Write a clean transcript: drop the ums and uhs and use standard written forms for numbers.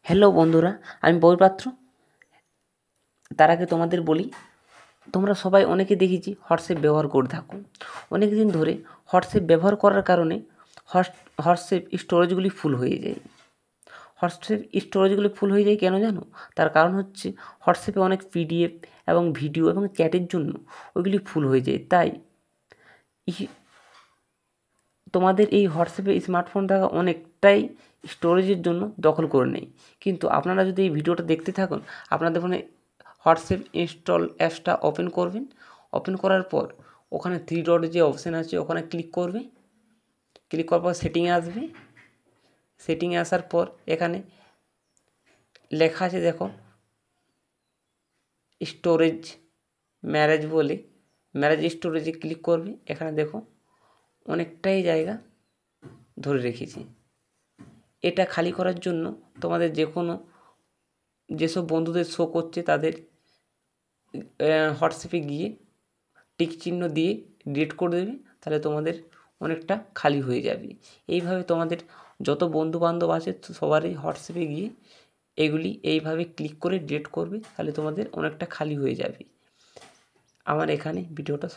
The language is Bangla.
হ্যালো বন্ধুরা, আমি বই পাত্র। তার আগে তোমাদের বলি, তোমরা সবাই অনেকে দেখেছি হোয়াটসঅ্যাপ ব্যবহার করে থাকো। অনেক দিন ধরে হোয়াটসঅ্যাপ ব্যবহার করার কারণে হোয়াটসঅ্যাপ স্টোরেজগুলি ফুল হয়ে যায়। হোয়াটসঅ্যাপ স্টোরেজগুলি ফুল হয়ে যায় কেন জানো? তার কারণ হচ্ছে হোয়াটসঅ্যাপে অনেক পিডিএফ এবং ভিডিও এবং চ্যাটের জন্য ওইগুলি ফুল হয়ে যায়। তাই তোমাদের এই হোয়াটসঅ্যাপে স্মার্টফোন থাকা অনেকটাই স্টোরেজের জন্য দখল করে নেয়। কিন্তু আপনারা যদি এই ভিডিওটা দেখতে থাকুন, আপনাদের ফোনে হোয়াটসঅ্যাপ ইনস্টল অ্যাপসটা ওপেন করবেন। ওপেন করার পর ওখানে 3 ডট যে অপশান আছে ওখানে ক্লিক করবে। ক্লিক করার পর সেটিংয়ে আসবে। সেটিংয়ে আসার পর এখানে লেখা আছে দেখো স্টোরেজ ম্যানেজ বলে, ম্যানেজ স্টোরেজে ক্লিক করবে। এখানে দেখো অনেকটাই জায়গা ধরে রেখেছি। এটা খালি করার জন্য তোমাদের যেসব বন্ধুদের শো করছে তাদের হোয়াটসঅ্যাপে গিয়ে টিক চিহ্ন দিয়ে ডিলিট করে দেবে, তাহলে তোমাদের অনেকটা খালি হয়ে যাবে। এইভাবে তোমাদের যত বন্ধুবান্ধব আছে সবারই হোয়াটসঅ্যাপে গিয়ে এগুলি এইভাবে ক্লিক করে ডিলিট করবে, তাহলে তোমাদের অনেকটা খালি হয়ে যাবে। আমার এখানে ভিডিওটা